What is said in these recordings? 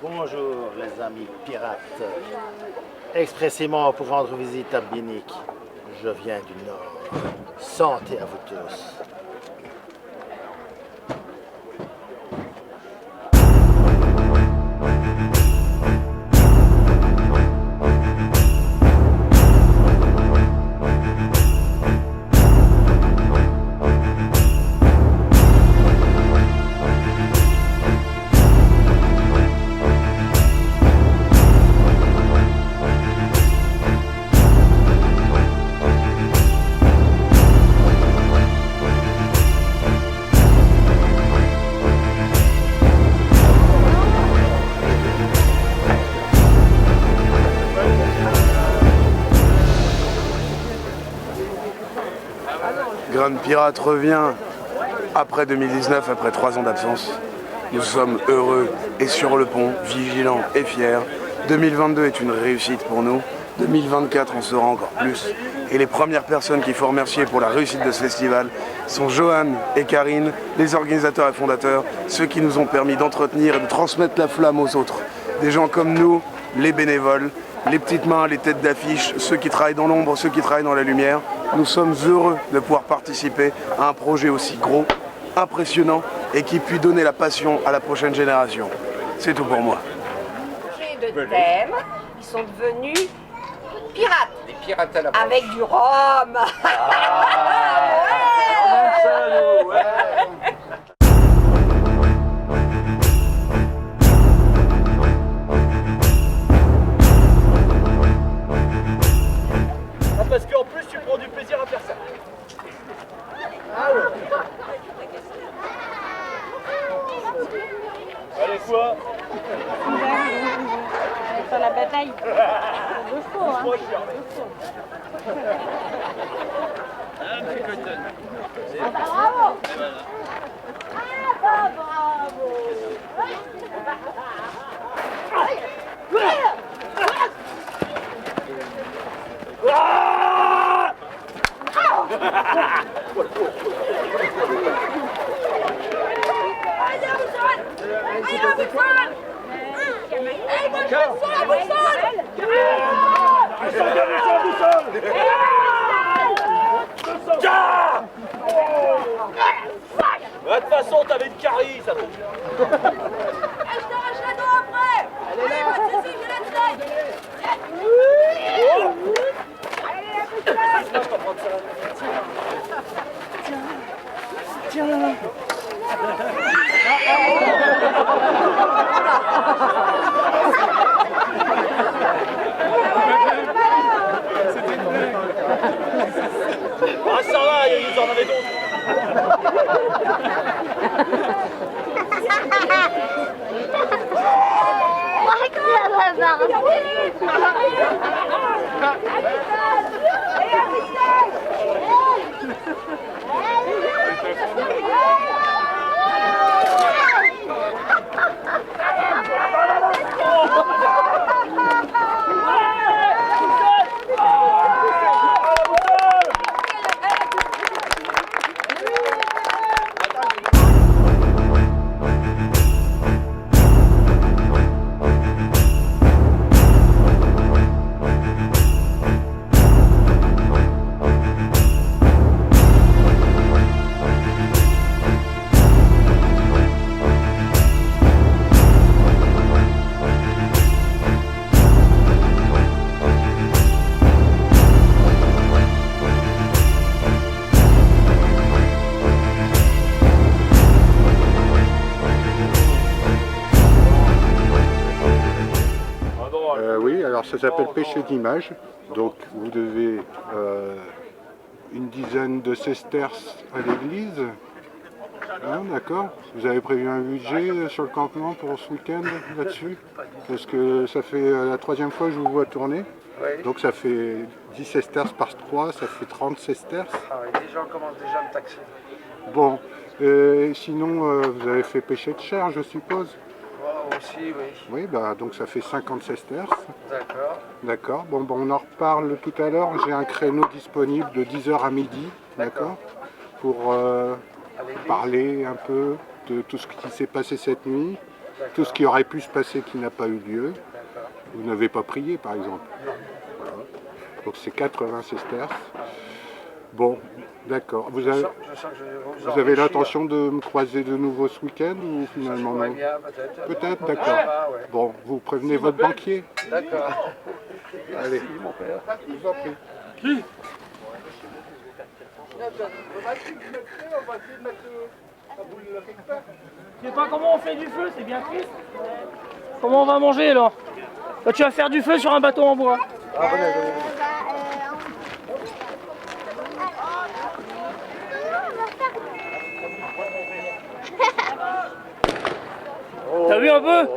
Bonjour les amis pirates. Expressément pour rendre visite à Binic. Je viens du Nord. Santé à vous tous. Grand Pirate revient après 2019, après 3 ans d'absence. Nous sommes heureux et sur le pont, vigilants et fiers. 2022 est une réussite pour nous. 2024, on sera encore plus. Et les premières personnes qu'il faut remercier pour la réussite de ce festival sont Johan et Karine, les organisateurs et fondateurs, ceux qui nous ont permis d'entretenir et de transmettre la flamme aux autres. Des gens comme nous, les bénévoles, les petites mains, les têtes d'affiche, ceux qui travaillent dans l'ombre, ceux qui travaillent dans la lumière. Nous sommes heureux de pouvoir participer à un projet aussi gros, impressionnant et qui puisse donner la passion à la prochaine génération. C'est tout pour moi. De thème, ils sont devenus pirates. Des pirates à la base. Avec du rhum. Ouais. Parce qu'en plus tu prends du plaisir à faire ça. Ah ouais. Allez quoi? Sur la bataille. Il faut, hein. Bravo. Bravo. De toute façon, t'avais une carie, ça va. Je t'arrache la dent après. Allez, va te saisir, j'ai la taille. Ah ça va, ils en avaient d'autres. Oui, alors ça s'appelle pêcher d'images. Donc vous devez une dizaine de sesterces à l'église. Hein, d'accord. Vous avez prévu un budget sur le campement pour ce week-end là-dessus? Parce que ça fait la 3e fois que je vous vois tourner. Oui. Donc ça fait 10 sesterces par 3, ça fait 30 sesterces. Ah oui, les gens commencent déjà à me taxer. Bon, sinon vous avez fait pêcher de chair, je suppose? Oh, aussi, oui. Oui, bah, donc ça fait 50 sesterces. D'accord. D'accord. Bon, on en reparle tout à l'heure. J'ai un créneau disponible de 10 h à midi. D'accord. Pour parler un peu de tout ce qui s'est passé cette nuit. Tout ce qui aurait pu se passer qui n'a pas eu lieu, vous n'avez pas prié par exemple. Voilà. Donc c'est 80 sesterces. Bon, d'accord. Vous avez, vous avez l'intention de me croiser de nouveau ce week-end ou finalement non? Peut-être, d'accord. Bon, vous prévenez votre banquier. D'accord. Allez, mon père. Je vous en prie. Qui? Je sais pas comment on fait du feu, c'est bien triste. Comment on va manger alors? Toi, tu vas faire du feu sur un bateau en bois. T'as vu un peu?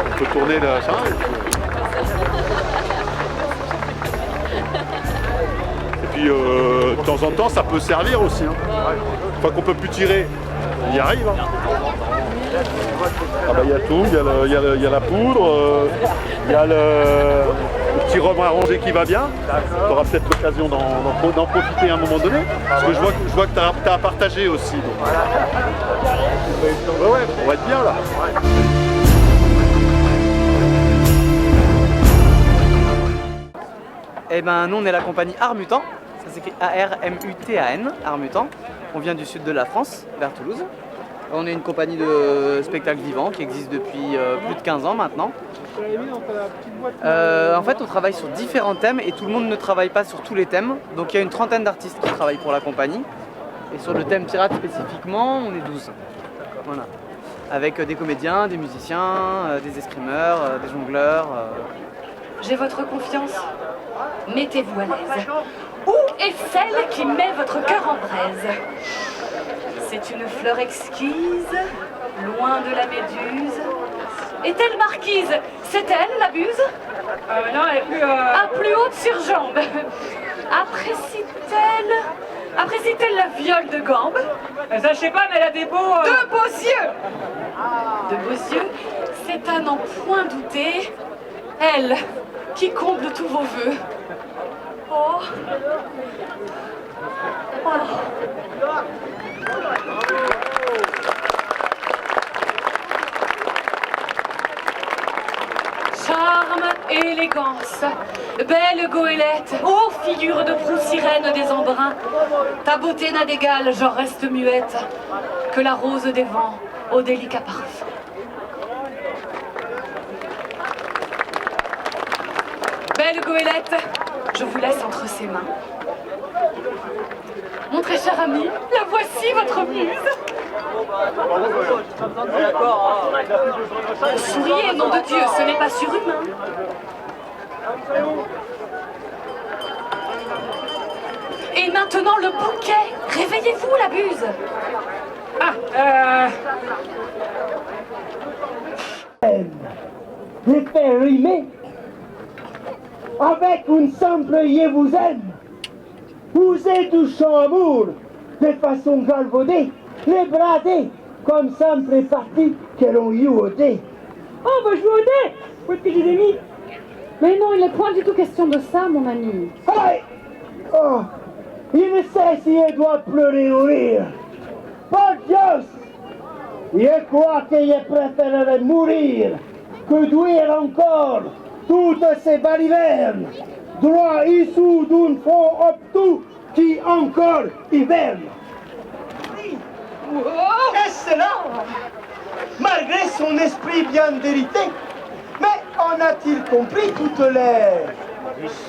On peut tourner là, ça. Et puis de temps en temps ça peut servir aussi. Hein. Une fois qu'on peut plus tirer, on y arrive. Hein. Ah bah il y a tout, il y a la poudre, il y a le petit rhum arrangé qui va bien. Tu auras peut-être l'occasion d'en profiter à un moment donné. Parce que je vois que tu as à partager aussi. Donc. Ouais, on va être bien là. Eh ben nous on est la compagnie Armutan, ça s'écrit A-R-M-U-T-A-N, Armutan. On vient du sud de la France, vers Toulouse. On est une compagnie de spectacle vivant qui existe depuis plus de 15 ans maintenant. En fait on travaille sur différents thèmes et tout le monde ne travaille pas sur tous les thèmes. Donc il y a une trentaine d'artistes qui travaillent pour la compagnie. Et sur le thème pirate spécifiquement, on est 12. Voilà. Avec des comédiens, des musiciens, des escrimeurs, des jongleurs. J'ai votre confiance. Mettez-vous à l'aise. Où est celle qui met votre cœur en braise? C'est une fleur exquise, loin de la méduse. Est-elle marquise? C'est elle, la buse? Non, elle est plus... À plus haute sur jambe. Apprécie-t-elle la viole de gambe? Ça, je sais pas, mais elle a des beaux... De beaux yeux! De beaux yeux, c'est à n'en point douter. Elle, qui comble tous vos vœux. Oh. Oh. Charme, élégance, belle goélette, ô figure de proue sirène des embruns, ta beauté n'a d'égal, j'en reste muette, que la rose des vents au délicat parfum. Belle goélette, je vous laisse entre ses mains. Mon très cher ami, la voici votre muse. Souriez, nom de Dieu, ce n'est pas surhumain. Et maintenant le bouquet. Réveillez-vous, la buse. Les faire rimer avec une simple je vous aime. Vous êtes touchant amour de façon galvaudée, les bradés comme simple partie que l'on joue au dé. Oh, on va jouer au dé. Où est-ce que je l'ai mis? Mais non, il n'est point du tout question de ça, mon ami. Allez. Oh, il ne sait si il doit pleurer ou rire. Par Dieu, je crois que je préférerais mourir que douiller encore toutes ces balivernes, droit issu d'un front obtus qui encore hiverne. Et cela, malgré son esprit bien dérité, mais en a-t-il compris toutes les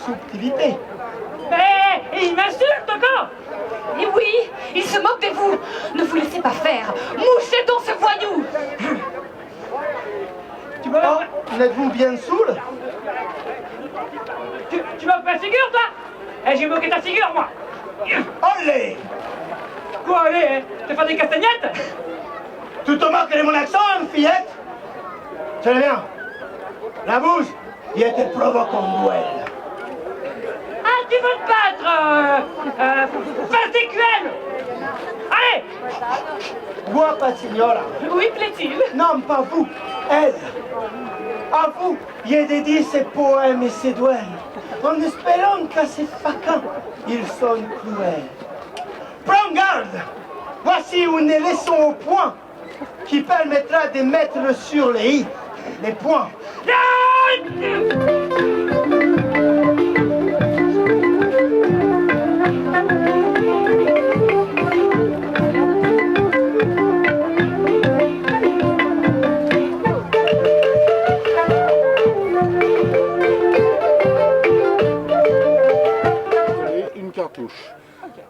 subtilités? Mais il m'insulte encore. Et oui, il se moque de vous. Ne vous laissez pas faire. Mouchez donc ce voyou. Tu me n'êtes-vous bien saoul? Tu moques ma figure, toi? Eh, j'ai moqué ta figure, moi. Allez! quoi, allez, hein? Tu vas faire des castagnettes? Tu te moques de mon accent, fillette? Tiens bien. La bouche, il était provoque un duel. Ah, tu veux te battre face des QL. Allez! Guapa signora. Oui, plaît-il? Non, pas vous, elle. À vous, il a dédié ses poèmes et ses duels, en espérant qu'à ces faquins, ils sont cruels. Prends garde! Voici une leçon au point qui permettra de mettre sur les i les points. Une cartouche.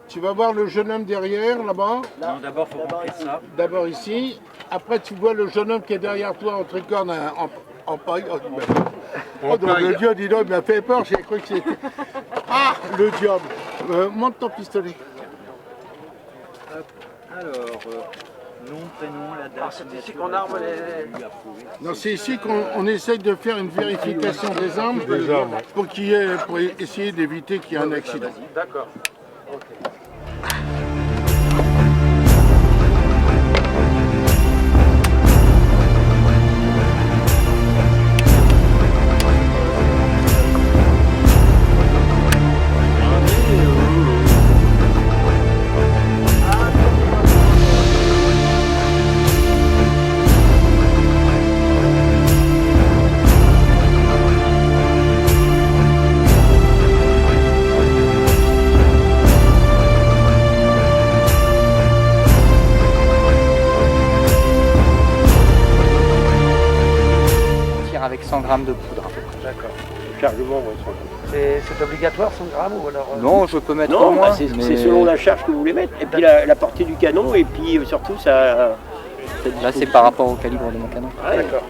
Tu vas voir le jeune homme derrière, là-bas. Non, d'abord, il faut remplir ça. D'abord ici. Après, tu vois le jeune homme qui est derrière toi en tricorne en paille. Oh, donc, le diable, dis donc, il m'a fait peur. J'ai cru que c'était... Ah, le diable. Monte ton pistolet. Alors, nom, prénom, la date. C'est ici qu'on arme les... Non, c'est ici qu'on essaye de faire une vérification des armes, pour essayer d'éviter qu'il y ait un accident. D'accord. Avec 100 grammes de poudre. D'accord. Carrément, c'est obligatoire 100 grammes ou alors Non, je peux mettre non, moins. C'est selon la charge que vous voulez mettre. Et puis la portée du canon, et puis surtout ça. Là, c'est par rapport au calibre de mon canon. Ouais. D'accord.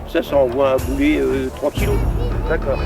Ça envoie un boulet 3 kg. D'accord.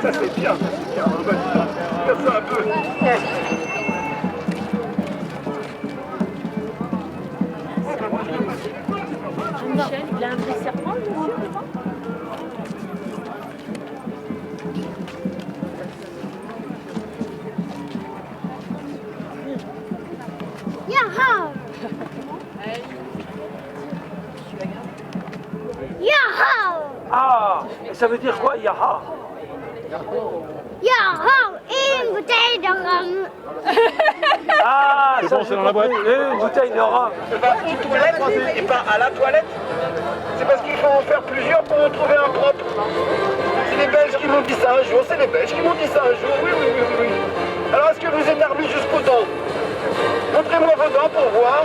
Ça c'est bien, c'est bien. Fais ça un peu. Michel, il a un vrai serpent, le monsieur, je crois. Yaha! Yaha! Ah, et ça veut dire quoi, Yaha? Yaha! Une bouteille de rhum! Ah, c'est bon, c'est dans la boîte. Une bouteille de rhum. C'est pas une toilette et pas à la toilette. C'est parce qu'il faut en faire plusieurs pour en trouver un propre. C'est les Belges qui m'ont dit ça un jour, c'est les Belges qui m'ont dit ça un jour, oui, oui, oui, oui. Alors est-ce que vous êtes armés jusqu'aux dents? Montrez-moi vos dents pour voir.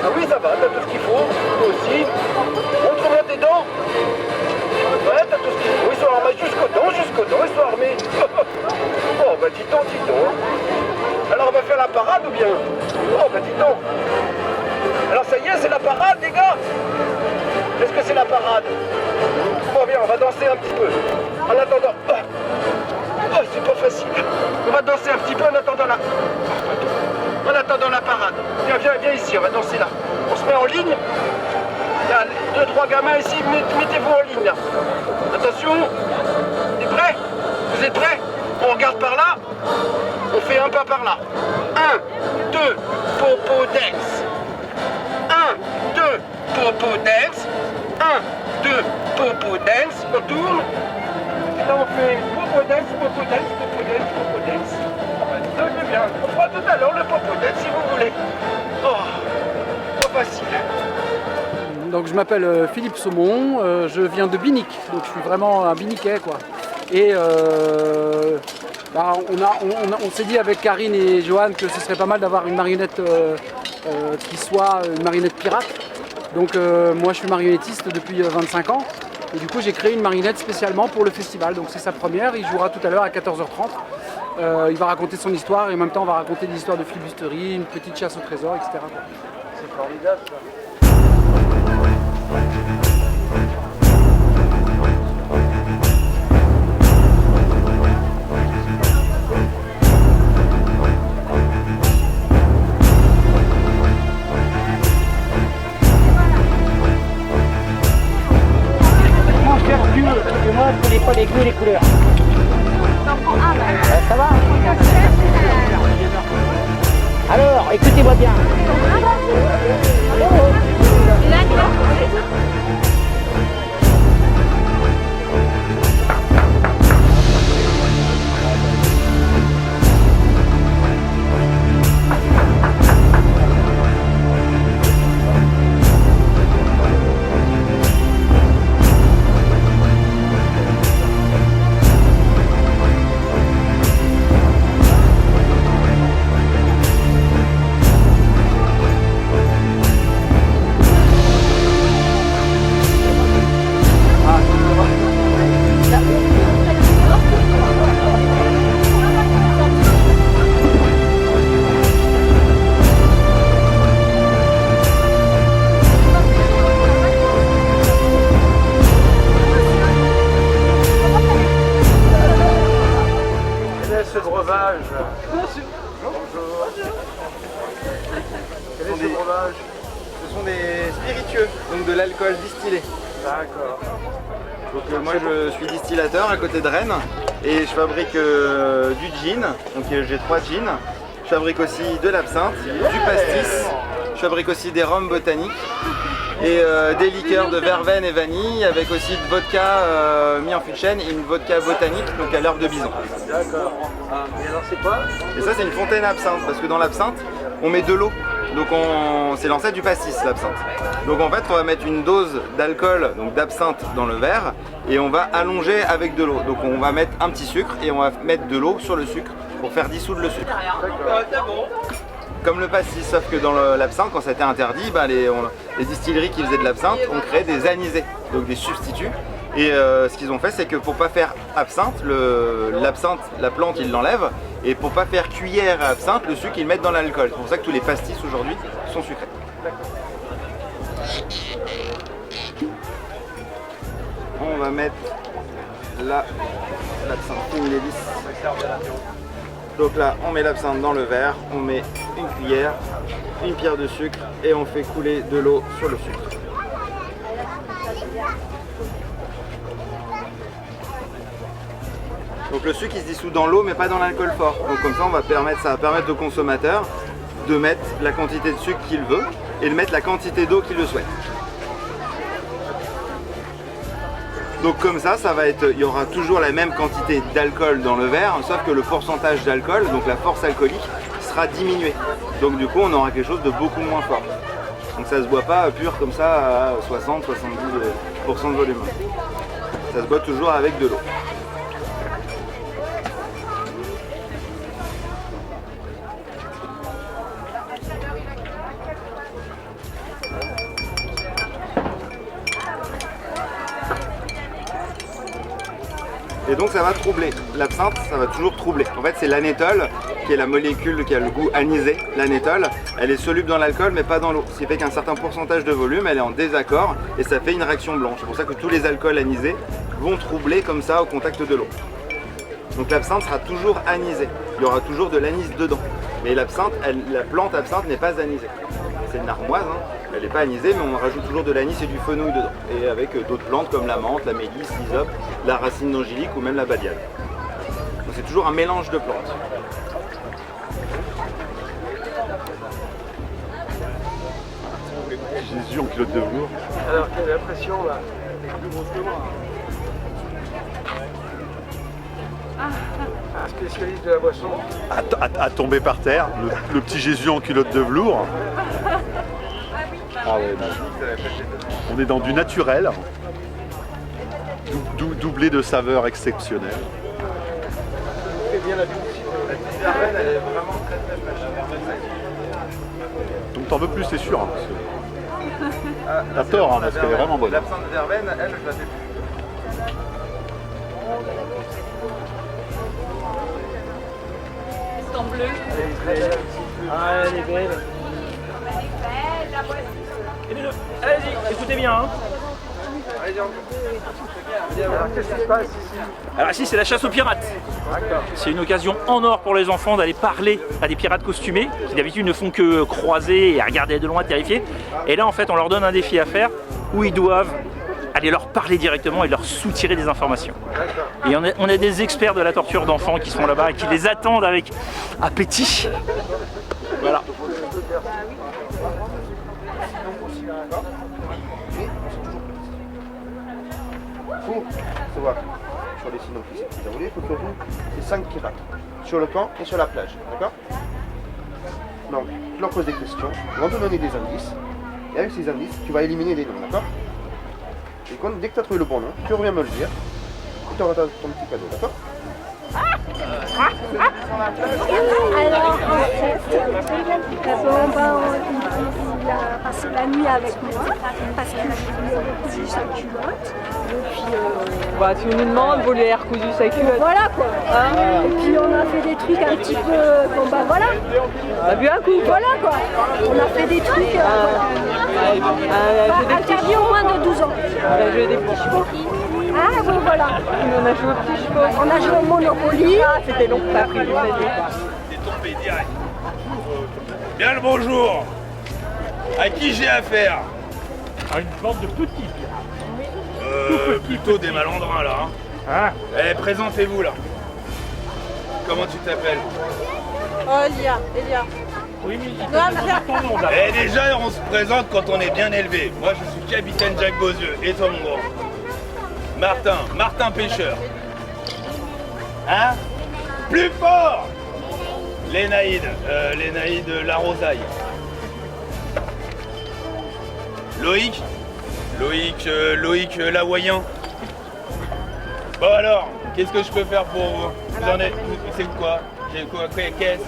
Ah oui, ça va, t'as tout ce qu'il faut, toi aussi. Montre-moi tes dents. Ouais, t'as tout ce qu'il faut, ils sont armés jusqu'aux dents, ils sont armés. Oh, bah dis donc, dis donc. Alors on va faire la parade ou bien? Oh bah dis donc. Alors ça y est, c'est la parade les gars. Est-ce que c'est la parade? Bon bien, on va danser un petit peu. En attendant... Oh, c'est pas facile. On va danser un petit peu en attendant la... En attendant la parade. Viens ici, on va danser là. On se met en ligne. Il y a 2-3 gamins ici, mettez-vous en ligne là. Attention. T'es prêt? Vous êtes prêts? On regarde par là. On fait un pas par là. 1, 2, popo dance. 1, 2, popo dance. 1, 2, popo dance. On tourne. Et là on fait popo dance, popo dance, popo dance, popo dance. Ça fait bien. On fera tout à l'heure le popo dance si vous voulez. Oh, pas facile. Donc je m'appelle Philippe Saumon, je viens de Binic, donc je suis vraiment un Biniquais quoi. Et on s'est dit avec Karine et Johan que ce serait pas mal d'avoir une marionnette qui soit une marionnette pirate. Donc moi je suis marionnettiste depuis 25 ans et du coup j'ai créé une marionnette spécialement pour le festival. Donc c'est sa première, il jouera tout à l'heure à 14h30. Il va raconter son histoire et en même temps on va raconter des histoires de flibusterie, une petite chasse au trésor, etc. C'est formidable ça. Et moi, je connais pas les goûts et les couleurs. Ça va? Alors, écoutez-moi bien. Ce breuvage. Bonjour. Quel est ce breuvage? Ce sont des spiritueux, donc de l'alcool distillé. D'accord. Donc moi je suis distillateur à côté de Rennes et je fabrique du gin, donc j'ai 3 gins. Je fabrique aussi de l'absinthe, du pastis, je fabrique aussi des rhums botaniques et des liqueurs de verveine et vanille avec aussi de vodka mis en fût de chêne et une vodka botanique donc à l'herbe de bison. D'accord. Et alors c'est quoi? Et ça c'est une fontaine absinthe parce que dans l'absinthe on met de l'eau. Donc c'est l'ancêtre du pastis l'absinthe. Donc en fait on va mettre une dose d'alcool, donc d'absinthe dans le verre et on va allonger avec de l'eau. Donc on va mettre un petit sucre et on va mettre de l'eau sur le sucre pour faire dissoudre le sucre. Comme le pastis, sauf que dans l'absinthe, quand ça a été interdit, les distilleries qui faisaient de l'absinthe ont créé des anisés, donc des substituts. Et ce qu'ils ont fait, c'est que pour pas faire absinthe, l'absinthe, la plante, ils l'enlèvent. Et pour pas faire cuillère à absinthe, le sucre, ils le mettent dans l'alcool. C'est pour ça que tous les pastis aujourd'hui sont sucrés. On va mettre l'absinthe Fine-Lévis. Donc là, on met l'absinthe dans le verre, on met une cuillère, une pierre de sucre et on fait couler de l'eau sur le sucre. Donc le sucre il se dissout dans l'eau mais pas dans l'alcool fort. Donc comme ça ça va permettre au consommateur de mettre la quantité de sucre qu'il veut et de mettre la quantité d'eau qu'il le souhaite. Donc comme ça il y aura toujours la même quantité d'alcool dans le verre, sauf que le pourcentage d'alcool, donc la force alcoolique, sera diminuée. Donc du coup on aura quelque chose de beaucoup moins fort. Donc ça se boit pas pur comme ça à 60-70% de volume. Ça se boit toujours avec de l'eau. Et donc ça va troubler. L'absinthe, ça va toujours troubler. En fait, c'est l'anétol qui est la molécule qui a le goût anisé, l'anétol. Elle est soluble dans l'alcool mais pas dans l'eau, ce qui fait qu'un certain pourcentage de volume, elle est en désaccord et ça fait une réaction blanche. C'est pour ça que tous les alcools anisés vont troubler comme ça au contact de l'eau. Donc l'absinthe sera toujours anisée, il y aura toujours de l'anis dedans. Mais l'absinthe, la plante absinthe n'est pas anisée. C'est une armoise, hein. Elle n'est pas anisée, mais on rajoute toujours de l'anis et du fenouil dedans. Et avec d'autres plantes comme la menthe, la mélisse, l'hysope, la racine d'angélique ou même la badiane. Donc c'est toujours un mélange de plantes. Jésus en culotte de velours. Alors, quelle impression là? Plus grosse que moi. Un spécialiste de la boisson. À tomber par terre, le petit Jésus en culotte de velours. Ah ouais, on est dans du naturel, doublé de saveurs exceptionnelles. C'est bien la publicité. La petite verveine, elle est vraiment très très fraîche. Donc t'en veux plus, c'est sûr. Hein, t'as tort, hein, parce qu'elle est vraiment bonne. L'absinthe de verveine, elle, je la fais plus. En bleu. Ah, elle est belle. Allez-y, écoutez bien. Hein. Alors, qu'est-ce qui se passe ici? Alors ici, c'est la chasse aux pirates. C'est une occasion en or pour les enfants d'aller parler à des pirates costumés qui d'habitude ne font que croiser et regarder de loin terrifiés. Et là, en fait, on leur donne un défi à faire où ils doivent aller leur parler directement et leur soutirer des informations. Et on a des experts de la torture d'enfants qui sont là-bas et qui les attendent avec appétit. Voilà. Il faut savoir sur les synopsis que vous avez, il faut surtout c'est 5 pirates sur le camp et sur la plage, d'accord? Donc, tu leur poses des questions, ils vont te donner des indices, et avec ces indices, tu vas éliminer des noms, d'accord? Et quand, dès que tu as trouvé le bon nom, tu reviens me le dire, et tu auras ton petit cadeau, d'accord? Alors en fait, il a passé la nuit avec moi parce qu'il a recousu sa culotte. Et puis, bah tu nous demandes, vous lui avez recousu sa culotte. Voilà quoi. Hein, et puis on a fait des trucs un petit peu, bon bah voilà. On a bu un coup. Voilà quoi. On a fait des trucs interdits au moins de 12 ans. On a joué des petits chevaux. Ah oui voilà. On a joué aux petits chevaux. On a joué au Monopoly. Ah c'était long, ça a pris du plaisir. T'es tombé direct. Bien le bonjour. À qui j'ai affaire? À une bande de petits. Plutôt des malandrins là. Hein. Eh, présentez-vous là. Comment tu t'appelles? Oh Elia. Oui, mais Eh déjà on se présente quand on est bien élevé. Moi je suis capitaine Jacques Beauzieux. Et toi mon grand? Martin Pêcheur. Hein? Plus fort! Lénaïde La Rosaille. Loïc l'Hawaïen. Bon alors, qu'est-ce que je peux faire pour vous? Vous en êtes, c'est quoi? J'ai quoi? Qu'est-ce?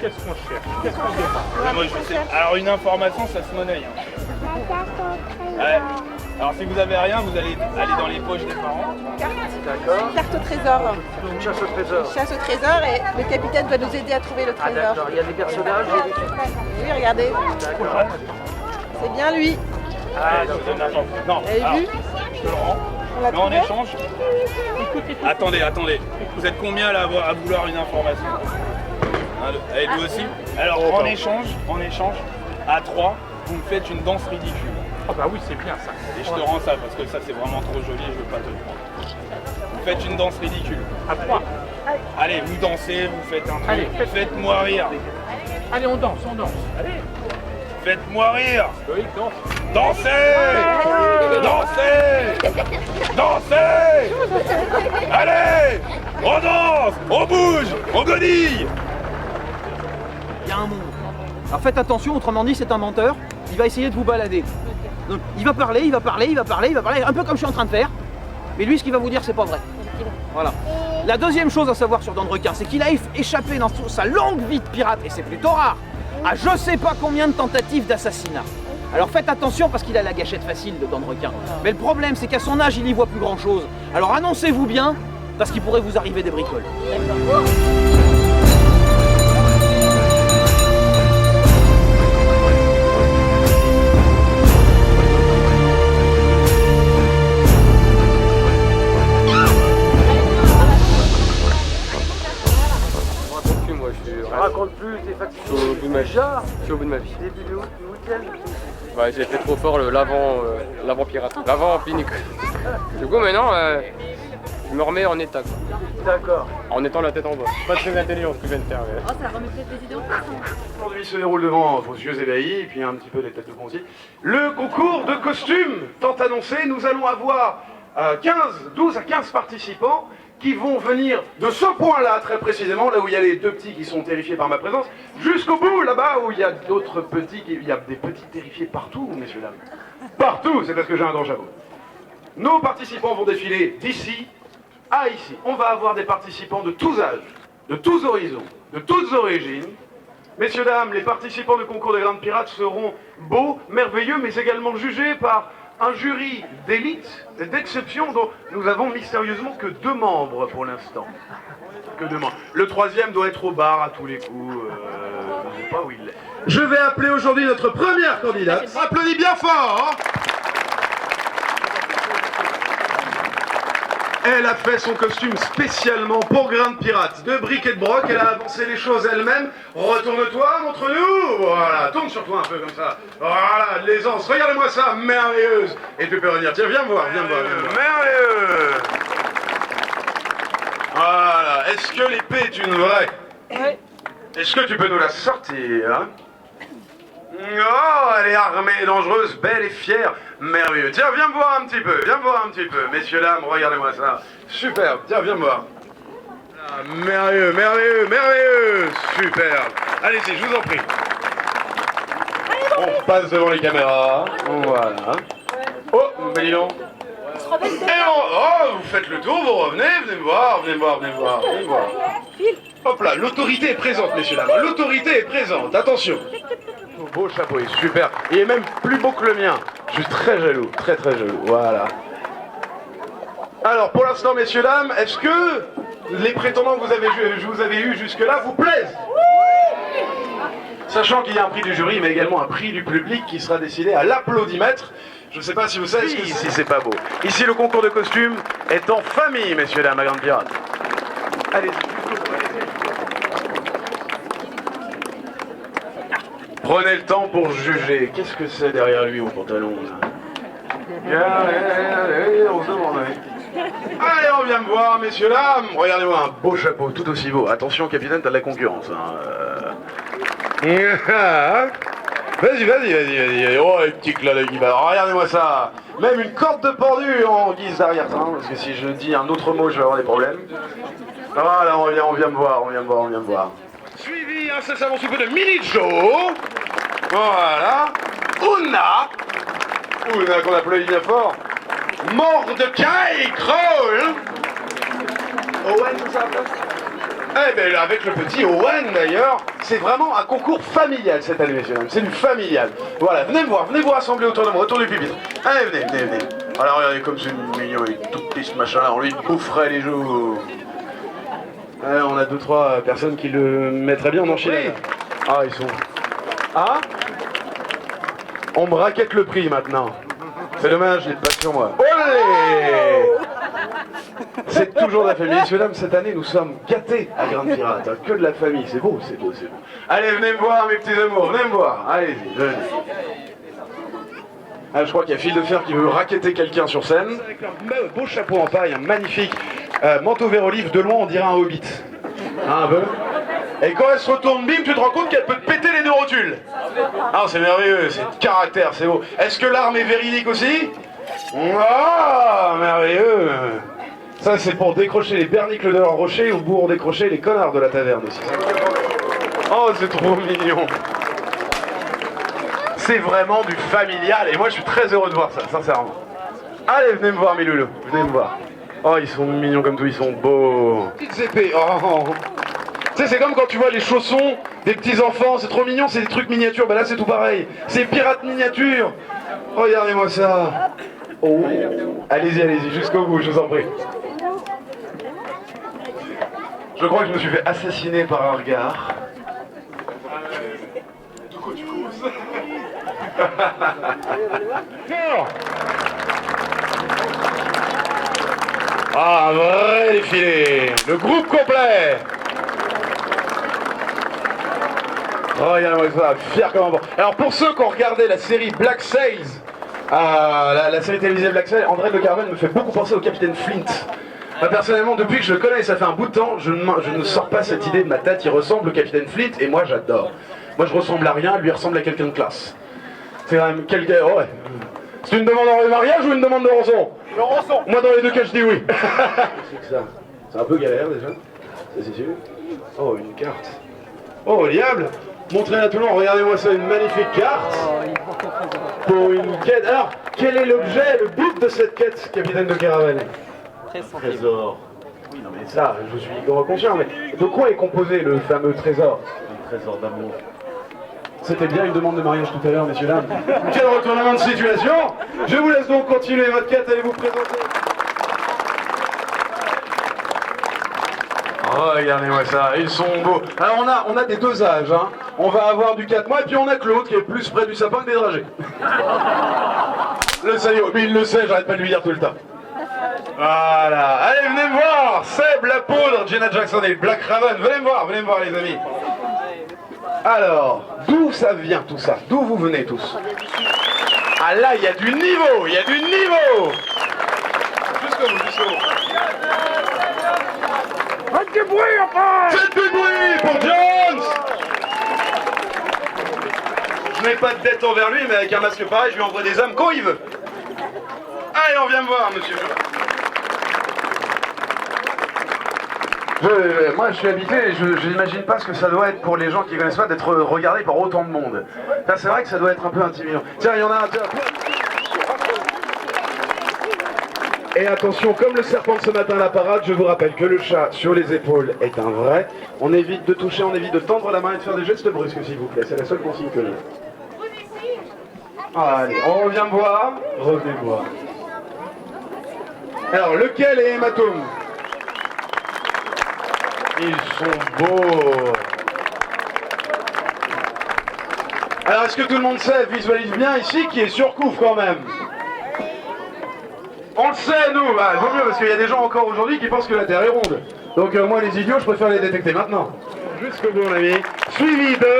Qu'est-ce qu'on cherche? Qu'est-ce qu'on demande? Moi je sais. Alors une information, ça se monnaie. Hein. Ouais. Alors si vous avez rien, vous allez aller dans les poches des parents. D'accord. Carte au trésor. Une chasse au trésor. Chasse au trésor et le capitaine va nous aider à trouver le trésor. D'accord, il y a des personnages. Oui, regardez. D'accord. C'est bien lui. Ah, je vous donne la chance. Non, Vous avez vu? je te le rends. Mais en échange. Attendez. Vous êtes combien là à vouloir une information? Et lui aussi. Alors en échange, à 3, vous me faites une danse ridicule. Ah bah oui, c'est bien ça. Et je te rends ça parce que ça c'est vraiment trop joli, je veux pas te le prendre. Vous faites une danse ridicule. À 3. Allez, vous dansez, vous faites un truc. Allez, faites-moi rire. Allez, on danse. Allez. Faites-moi rire. Oui, danse. Dansez! Allez! On danse! On bouge! On godille! Il y a un monde. Alors faites attention, autrement dit c'est un menteur, il va essayer de vous balader. Donc il va parler, un peu comme je suis en train de faire, mais lui ce qu'il va vous dire c'est pas vrai. Voilà. La deuxième chose à savoir sur Don Requin, c'est qu'il a échappé dans sa longue vie de pirate, et c'est plutôt rare, à je sais pas combien de tentatives d'assassinat. Alors faites attention parce qu'il a la gâchette facile de Don Requin. Mais le problème c'est qu'à son âge il y voit plus grand chose. Alors annoncez-vous bien parce qu'il pourrait vous arriver des bricoles. Je raconte plus, t'es fatigué. Je suis au bout de ma vie. Je suis au bout de ma vie. Début du week-end. Ouais, j'ai fait trop fort l'avant pirate. L'avant pinique. Du coup maintenant, je me remets en état. D'accord. En étant la tête en bas. Pas très intelligent ce que je viens de faire. Mais... Oh, ça remet peut-être des idées en place. Aujourd'hui se déroule devant vos yeux ébahis, et puis un petit peu des têtes de con aussi. Le concours de costumes tant annoncé, nous allons avoir 12 à 15 participants qui vont venir de ce point-là, très précisément, là où il y a les deux petits qui sont terrifiés par ma présence, jusqu'au bout, là-bas, où il y a d'autres petits, il y a des petits terrifiés partout, messieurs, dames. Partout, c'est parce que j'ai un grand chapeau. Nos participants vont défiler d'ici à ici. On va avoir des participants de tous âges, de tous horizons, de toutes origines. Messieurs, dames, les participants du concours des Grandes Pirates seront beaux, merveilleux, mais également jugés par un jury d'élite et d'exception dont nous avons mystérieusement que 2 membres pour l'instant. Que 2 membres. Le 3e doit être au bar à tous les coups. Je ne sais pas où il est. Je vais appeler aujourd'hui notre première candidate. Applaudis bien fort, hein. Elle a fait son costume spécialement pour Grande Pirate. De bric et de broc, elle a avancé les choses elle-même. Retourne-toi, montre-nous. Voilà, tourne sur toi un peu comme ça. Voilà, de l'aisance. Regardez-moi ça, merveilleuse. Et tu peux revenir. Tiens, viens me voir, viens me voir, viens me voir. Merveilleux. Voilà. Est-ce que l'épée est une vraie? Oui. Est-ce que tu peux nous la sortir, hein? Oh, elle est armée et dangereuse, belle et fière, merveilleux. Tiens, viens me voir un petit peu, viens me voir un petit peu. Messieurs, dames, regardez-moi ça. Superbe, tiens, viens me voir. Ah, merveilleux, merveilleux, merveilleux, superbe. Allez-y, je vous en prie. On passe devant les caméras, voilà. Oh, ben dis donc. Oh, vous faites le tour, vous revenez, venez me voir, venez me voir, venez me voir, venez me voir. Hop là, l'autorité est présente, messieurs, dames. L'autorité est présente, attention. Beau chapeau, il est super. Il est même plus beau que le mien. Je suis très jaloux, très très jaloux. Voilà. Alors, pour l'instant, messieurs, dames, est-ce que les prétendants que je vous avais eus jusque-là vous plaisent? Sachant qu'il y a un prix du jury, mais également un prix du public qui sera décidé à l'applaudimètre. Je ne sais pas si vous savez si c'est pas beau. Ici, le concours de costumes est en famille, messieurs, dames, à Grande Pirate. Allez-y. Prenez le temps pour juger. Qu'est-ce que c'est derrière lui au pantalon là? Allez, on se demande. Allez, on vient me voir, messieurs, dames. Regardez-moi, un beau chapeau, tout aussi beau. Attention, capitaine, t'as de la concurrence. Hein. Vas-y, vas-y, vas-y, vas-y. Oh, les petits clas qui va. Regardez-moi ça. Même une corde de pendu en guise d'arrière-train, parce que si je dis un autre mot, je vais avoir des problèmes. Voilà, on vient me voir, on vient me voir, on vient me voir. Suivi incessamment sous peu de Mini Joe. Voilà. Una qu'on applaudit bien fort. Mordecai Kroll. Owen, tout ça. Eh bien, avec le petit Owen d'ailleurs, c'est vraiment un concours familial cette année, messieurs, c'est du familial. Voilà, venez me voir, venez vous rassembler autour de moi, autour du pupitre. Allez, venez, venez, venez. Alors regardez comme c'est mignon, avec tout petit ce machin-là, on lui boufferait les joues. On a 2-3 personnes qui le mettraient bien en enchilade. Ah, ils sont... Ah, on me raquette le prix maintenant. C'est dommage, il est pas sur moi. Olé! C'est toujours de la famille. Messieurs, dames, cette année, nous sommes gâtés à Grande Pirate. Que de la famille, c'est beau, c'est beau, c'est beau. Allez, venez me voir, mes petits amours, venez me voir. Allez-y, venez. Ah, je crois qu'il y a Fil de Fer qui veut raqueter quelqu'un sur scène. Avec leur beau chapeau en paille, un magnifique manteau vert olive, de loin on dirait un hobbit. Un peu. Et quand elle se retourne, bim, tu te rends compte qu'elle peut te péter les deux rotules. Ah, c'est merveilleux, c'est de caractère, c'est beau. Est-ce que l'arme est véridique aussi? Ah, merveilleux. Ça, c'est pour décrocher les bernicles de leur rocher ou pour décrocher les connards de la taverne aussi. Oh, c'est trop mignon. C'est vraiment du familial et moi je suis très heureux de voir ça, sincèrement. Allez, venez me voir mes loulous, venez me voir. Oh, ils sont mignons comme tout, ils sont beaux. Petites épées, oh. Tu sais, c'est comme quand tu vois les chaussons des petits enfants, c'est trop mignon, c'est des trucs miniatures. Bah là, c'est tout pareil, c'est pirates miniatures. Regardez-moi ça. Oh. Allez-y, allez-y, jusqu'au bout, je vous en prie. Je crois que je me suis fait assassiner par un regard. Ah, un vrai défilé. Le groupe complet. Regardez-moi ça, fier comme un bon. Alors pour ceux qui ont regardé la série Black Sails, la série télévisée Black Sails, André Le Caravane me fait beaucoup penser au capitaine Flint. Personnellement, depuis que je le connais, ça fait un bout de temps, je ne sors pas cette idée de ma tête. Il ressemble au capitaine Flint et moi j'adore. Moi je ressemble à rien, lui il ressemble à quelqu'un de classe. C'est quand même quelqu'un... Oh ouais. C'est une demande en mariage ou une demande de rançon? De rançon. Moi dans les deux cas je dis oui. C'est que ça. C'est un peu galère déjà, ça c'est sûr. Oh, une carte. Oh diable. Montrez à tout le monde, regardez-moi ça, une magnifique carte. Pour une quête. Alors, quel est l'objet, le but de cette quête, capitaine de caravane? Trésor. Oui, non mais ça, je suis conscient, mais de quoi est composé le fameux trésor? Un trésor d'amour. C'était bien une demande de mariage tout à l'heure, messieurs, dames. Quel retournement de situation! Je vous laisse donc continuer votre quête, allez vous présenter. Oh, regardez-moi ça, ils sont beaux. Alors on a des deux âges, hein. On va avoir du 4 mois et puis on a Claude qui est plus près du sapin que des dragées. Le salaud, mais il le sait, j'arrête pas de lui dire tout le temps. Voilà, allez venez me voir, Seb, La Poudre, Jenna Jackson et Black Raven, venez me voir les amis. Alors, d'où ça vient tout ça? D'où vous venez tous? Ah là, il y a du niveau, il y a du niveau. Jusqu'au bout, jusqu'au bout. Faites du bruit après! Faites du bruit pour Jones! Je n'ai pas de dette envers lui, mais avec un masque pareil, je lui envoie des âmes quand il veut. Allez, on vient me voir, monsieur. Moi, je suis habitué et je n'imagine pas ce que ça doit être pour les gens qui connaissent pas d'être regardés par autant de monde. C'est vrai que ça doit être un peu intimidant. Tiens, il y en a un. Tiens. Et attention, comme le serpent de ce matin à la parade, je vous rappelle que le chat sur les épaules est un vrai. On évite de toucher, on évite de tendre la main et de faire des gestes brusques, s'il vous plaît. C'est la seule consigne que j'ai. Allez, on revient me voir. Revenez me voir. Alors, lequel est hématome? Ils sont beaux. Alors, est-ce que tout le monde sait, visualise bien ici, qui est surcouf quand même? On le sait, nous. Bah, vaut mieux, parce qu'il y a des gens encore aujourd'hui qui pensent que la Terre est ronde. Donc, moi, les idiots, je préfère les détecter maintenant. Jusqu'au bout, mon ami. Suivi de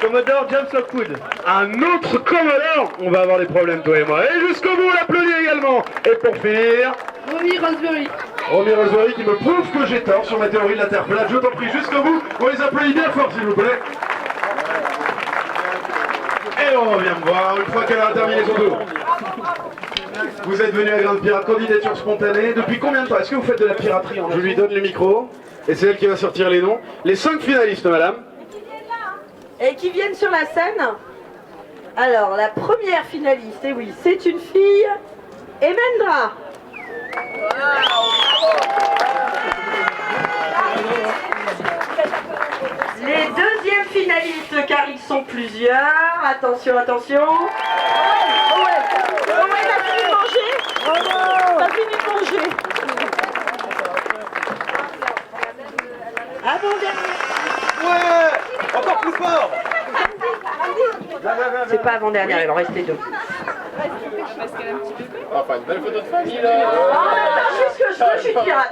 Commodore James Lockwood. Un autre Commodore. On va avoir des problèmes, toi et moi. Et jusqu'au bout, on l'applaudit également. Et pour finir... Romy Roseberry. Romy Roseberry qui me prouve que j'ai tort sur ma théorie de la Terre plate. Je t'en prie, jusqu'au bout. On les applaudit bien fort, s'il vous plaît. Et on revient me voir une fois qu'elle a terminé son tour. Vous êtes venu à Grain de Pirate, candidature spontanée. Depuis combien de temps? Est-ce que vous faites de la piraterie? Je lui donne le micro. Et c'est elle qui va sortir les noms. Les 5 finalistes, madame. Et qui viennent sur la scène. Alors, la première finaliste, et oui, c'est une fille, Emendra. Les deuxièmes finalistes, car ils sont plusieurs. Attention, attention. Oh ouais, t'as fini de manger? T'as fini de manger. Ah bon, dernier. Ouais, encore plus fort. C'est pas avant-dernière, il en restait deux. Enfin, une belle photo de famille là. Attends, juste que je suis pirate.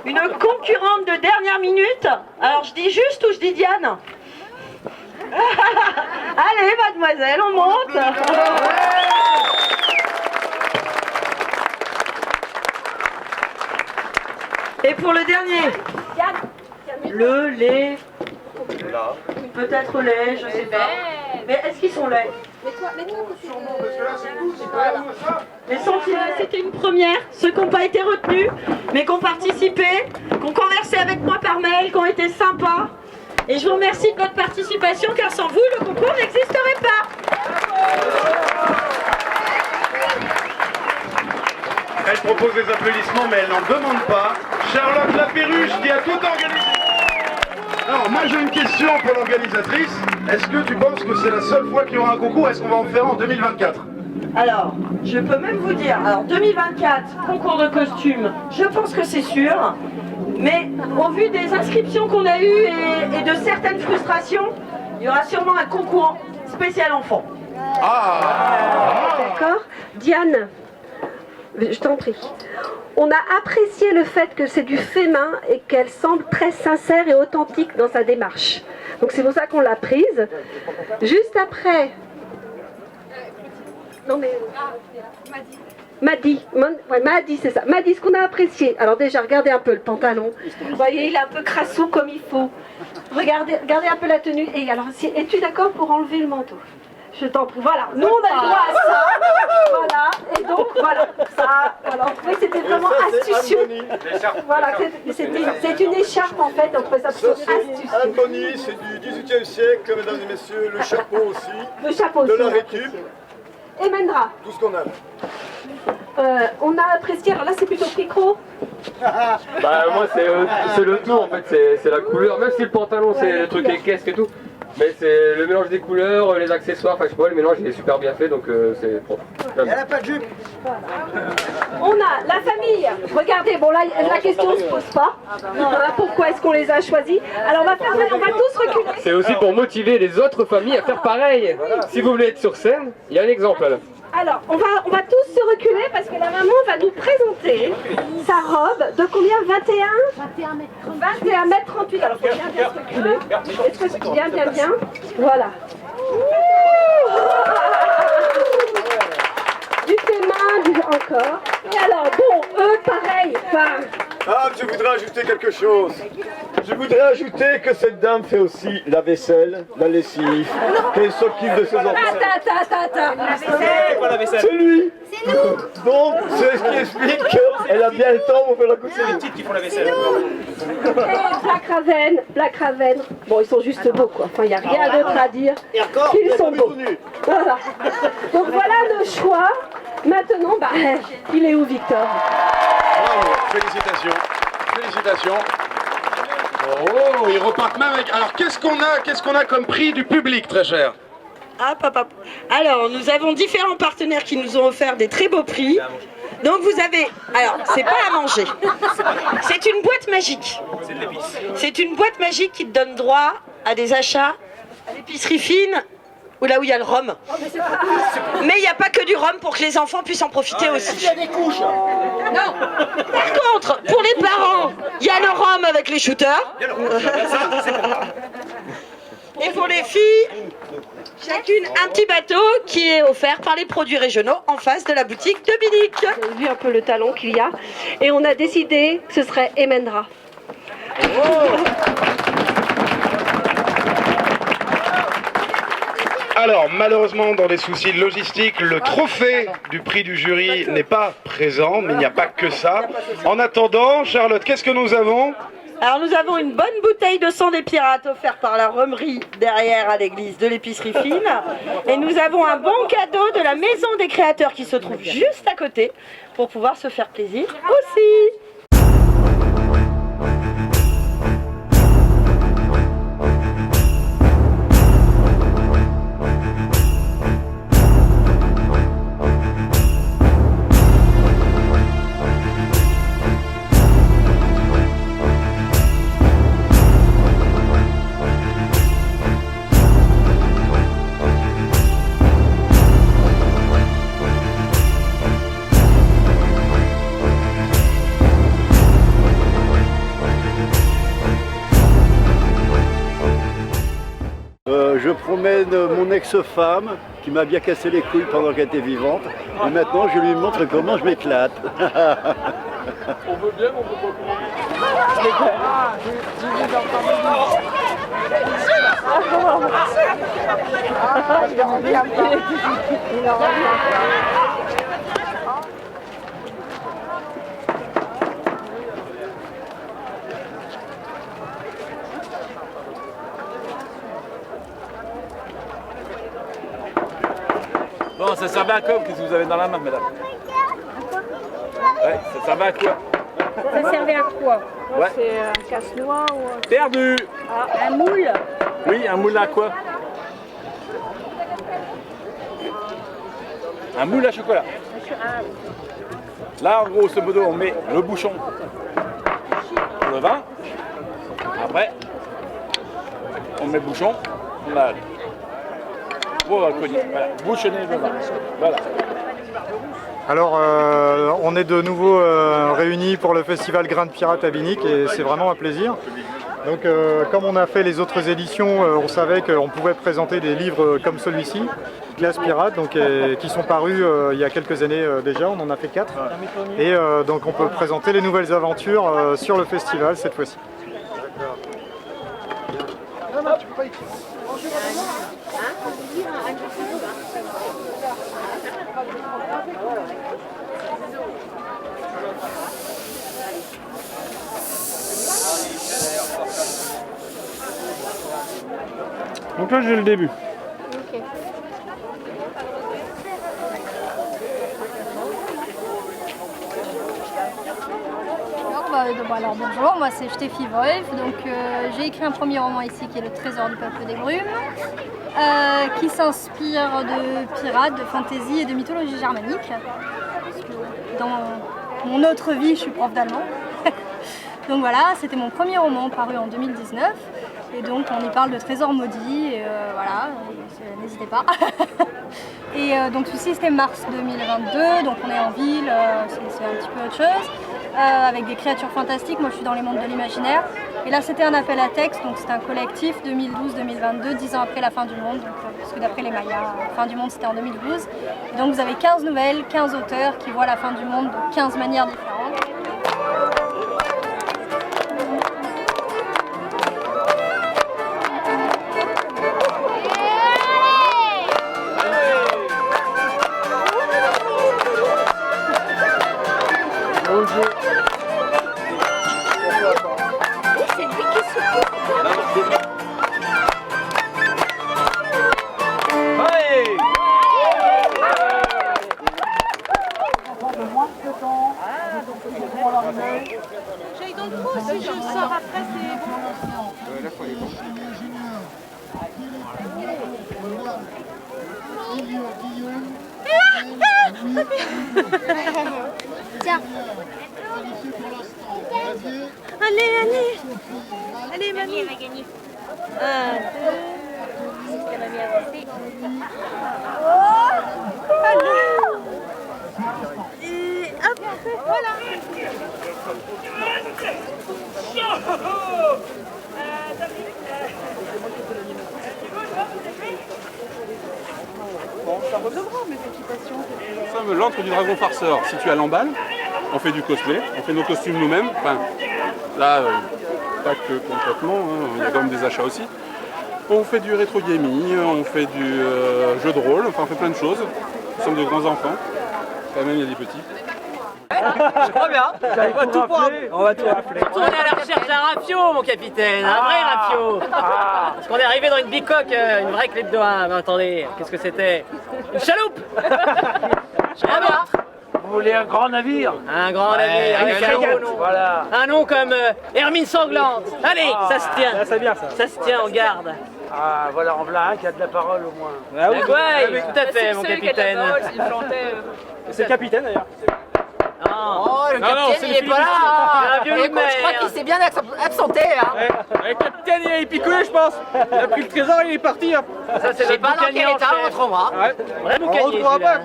Une concurrente de dernière minute. Alors je dis juste ou je dis Diane? Allez, mademoiselle, on monte. Et pour le dernier, le lait. Peut-être lait, je sais pas. Mais est-ce qu'ils sont laids? Mais sont-ils? C'était une première, ceux qui n'ont pas été retenus, mais qui ont participé, qui ont conversé avec moi par mail, qui ont été sympas. Et je vous remercie de votre participation, car sans vous, le concours n'existerait pas. Elle propose des applaudissements, mais elle n'en demande pas. Charlotte Lapéruche qui a tout organisé. Alors, moi j'ai une question pour l'organisatrice. Est-ce que tu penses que c'est la seule fois qu'il y aura un concours? Est-ce qu'on va en faire en 2024? Alors, je peux même vous dire, alors 2024, concours de costumes, je pense que c'est sûr. Mais au vu des inscriptions qu'on a eues et de certaines frustrations, il y aura sûrement un concours spécial enfant. D'accord. Diane, je t'en prie. On a apprécié le fait que c'est du fait main et qu'elle semble très sincère et authentique dans sa démarche. Donc c'est pour ça qu'on l'a prise. Juste après... Non mais... Madi, c'est ça. Madi, ce qu'on a apprécié. Alors déjà, regardez un peu le pantalon. Vous voyez, il est un peu crassou comme il faut. Regardez un peu la tenue. Et alors, es-tu d'accord pour enlever le manteau? Je t'en prie. Voilà, nous on a le droit à ça. Voilà, et donc voilà, ça. Alors, vous voyez, c'était vraiment astucieux. Voilà, c'est une écharpe en fait, on trouvait ça plutôt astucieux. Anthony, c'est du 18e siècle, mesdames et messieurs, le chapeau aussi. Le chapeau de aussi. la récup. Et Mendra. Tout ce qu'on a. On a apprécié, alors là c'est plutôt micro. Bah moi c'est le tout en fait, c'est la couleur, même si le pantalon c'est le truc équestre et tout. Mais c'est le mélange des couleurs, les accessoires, enfin je sais pas, le mélange il est super bien fait donc c'est propre. Elle a pas de jupe. On a la famille. Regardez, bon là la question ne se pose pas. Pourquoi est-ce qu'on les a choisis? Alors on va tous reculer. C'est aussi pour motiver les autres familles à faire pareil. Si vous voulez être sur scène, il y a un exemple là. Alors, on va tous se reculer parce que la maman va nous présenter sa robe de combien? 21 mètres 38. Alors, il faut bien se reculer. Est-ce que c'est bien? Voilà. Du fait main, encore. Et alors, bon, eux, pareil. Ah, je voudrais ajouter quelque chose. Je voudrais ajouter que cette dame fait aussi la vaisselle, la lessive, qu'elle s'occupe de ses enfants. Attends. La vaisselle. C'est lui. C'est nous. Donc, c'est ce qui explique qu'elle a bien le temps pour faire la couture. C'est les petites qui font la vaisselle. Et Black Raven. Bon, ils sont juste beaux, quoi. Enfin, il n'y a rien d'autre à dire qu'ils sont beaux. Voilà. Donc, voilà le choix. Maintenant, il est où, Victor? Bravo, félicitations. Oh, ils repartent même avec... Alors, qu'est-ce qu'on a comme prix du public, très cher? Alors, nous avons différents partenaires qui nous ont offert des très beaux prix. Donc vous avez... Alors, c'est pas à manger. C'est une boîte magique. C'est une boîte magique qui te donne droit à des achats à l'épicerie fine ou là où il y a le rhum. Mais il n'y a pas que du rhum pour que les enfants puissent en profiter aussi. Il y a des couches. Non. Par contre, pour les parents, il y a le rhum avec les shooters. Et pour les filles, chacune un petit bateau qui est offert par les produits régionaux en face de la boutique de Bilic. Vous avez vu un peu le talon qu'il y a. Et on a décidé que ce serait Emendra. Alors, malheureusement, dans des soucis logistiques, le trophée du prix du jury n'est pas présent, mais il n'y a pas que ça. En attendant, Charlotte, qu'est-ce que nous avons? Alors nous avons une bonne bouteille de sang des pirates offerte par la rhumerie derrière à l'église de l'épicerie fine. Et nous avons un bon cadeau de la maison des créateurs qui se trouve juste à côté pour pouvoir se faire plaisir aussi. Je promène mon ex-femme qui m'a bien cassé les couilles pendant qu'elle était vivante. Et maintenant, je lui montre comment je m'éclate. On veut bien, mais on peut Bon, ça servait à quoi? Qu'est-ce que vous avez dans la main, madame? Ouais, ça servait à quoi? Ça servait à quoi? Ouais. C'est un casse-noix ou... Perdu! Un moule? Oui, un moule à quoi? Un moule à chocolat. Là, en grosso modo, on met le bouchon le vin. Après, on met le bouchon, on a voilà, bouchonner le vin. Voilà. Alors, on est de nouveau réunis pour le festival Grain de Pirate à Binic et c'est vraiment un plaisir. Donc, comme on a fait les autres éditions, on savait qu'on pouvait présenter des livres comme celui-ci, Classe Pirate, donc, qui sont parus il y a quelques années déjà, on en a fait 4. Et donc on peut présenter les nouvelles aventures sur le festival cette fois-ci. Donc là j'ai le début. Ok. Alors bonjour, moi c'est Steffi Wolf, donc j'ai écrit un premier roman ici qui est Le Trésor du Peuple des Brumes, qui s'inspire de pirates, de fantasy et de mythologie germanique. Parce que dans mon autre vie, je suis prof d'allemand. Donc voilà, c'était mon premier roman paru en 2019. Et donc on y parle de trésors maudits, et voilà, n'hésitez pas. Et donc celui-ci c'était mars 2022, donc on est en ville, c'est un petit peu autre chose. Avec des créatures fantastiques, moi je suis dans les mondes de l'imaginaire. Et là c'était un appel à texte, donc c'était un collectif 2012-2022, 10 ans après la fin du monde, donc, parce que d'après les Mayas, la fin du monde c'était en 2012. Et donc vous avez 15 nouvelles, 15 auteurs qui voient la fin du monde de 15 manières différentes. J'aille dans le trou, si je sors après, c'est bon. Là, faut aller bon. Tiens. Allez, allez. Allez, mamie. Elle va gagner. 1, 2. Elle va bien avancer. Allez. Et hop, voilà. Bon, ça reviendra mes équipations. Nous sommes l'antre du dragon farceur situé à Lamballe. On fait du cosplay, on fait nos costumes nous-mêmes. Enfin, là, pas que complètement, hein, il y a quand même des achats aussi. On fait du rétro gaming, on fait du jeu de rôle, enfin on fait plein de choses. Nous sommes de grands enfants, quand même il y a des petits. Je crois bien. On va tout rafler. On est à la recherche d'un rafio, mon capitaine, un vrai rafio. Parce qu'on est arrivé dans une bicoque, une vraie clé de doigt. Mais attendez, qu'est-ce que c'était? Une chaloupe. Vous voulez un grand navire? Un grand navire, avec un nom. Voilà. Un nom comme Hermine Sanglante. Allez, ça se tient. C'est bien ça. Ça se tient, on garde. Ah, voilà, en voilà un qui a de la parole au moins. Ah oui, ouais, tout à fait, mon capitaine. C'est le capitaine d'ailleurs. Oh, le capitaine, il est pas là. Je crois qu'il s'est bien absenté. Le capitaine, il est picolé, je pense. Il a pris le trésor, il est parti. Ça, c'est le boucanier en chef. Vrai boucanier, celui-là.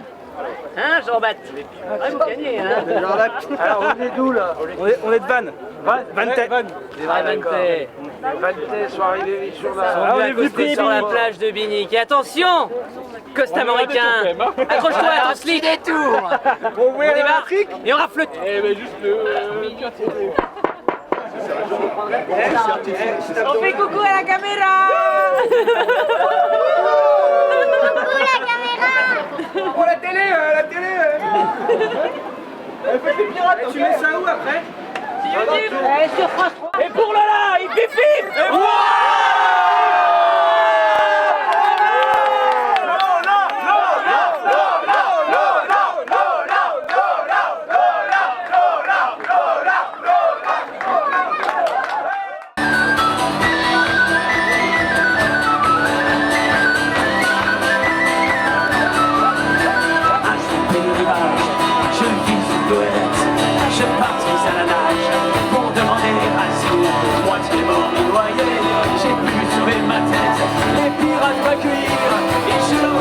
Hein, Jean-Baptiste? Vrai boucanier, hein. Alors, on est d'où là? On est de Vannes. Vannes. Des vrais Vannetais. Vannes sont arrivés sur On est venu sur la plage de Binic. Et attention, Costa-Américain, accroche-toi à ton slip des tours. On débarque et on rafle tout. Eh ben juste le On fait coucou à la caméra. Coucou la caméra. Oh la télé. Elle fait des pirates. Tu mets ça où après? Sur France 3. Et pour Lola, il pipe. Je vis une poète, je partise à la nage pour demander à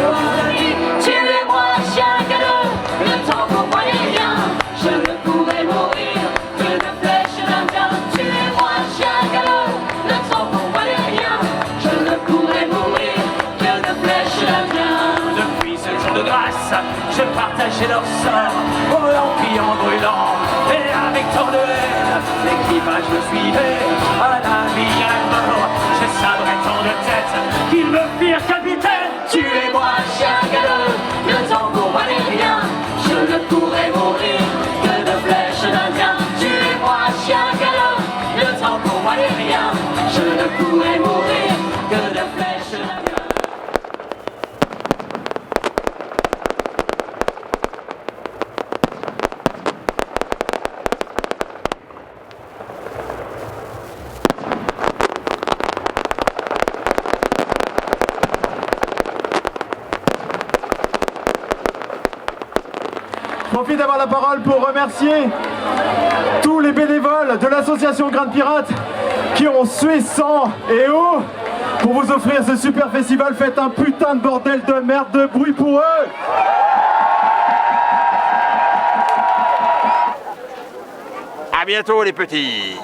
la vie. Tuez-moi, chien galeux, le temps pour moi n'est rien. Je ne pourrais mourir que de flèches d'Indien. Tuez-moi, chien galeux, le temps pour moi n'est rien. Je ne pourrais mourir que de flèches d'Indien. Depuis ce jour de grâce, je partageais leur sort, volant puis en brûlant. Et avec tant de haine, l'équipage me suivait, à la vie, à la mort. Je sabrais tant de têtes qu'ils me firent capitaine. Tuez-moi, chien galeux, le temps pour moi n'est rien. Je ne pourrais mourir que de flèches d'Indien. Tuez-moi, chien galeux, le temps pour moi n'est rien. Je ne pourrais mourir que de flèches d'Indien. Je profite d'avoir la parole pour remercier tous les bénévoles de l'association Grain de Pirate qui ont sué sang et eau pour vous offrir ce super festival. Faites un putain de bordel de merde de bruit pour eux. À bientôt les petits.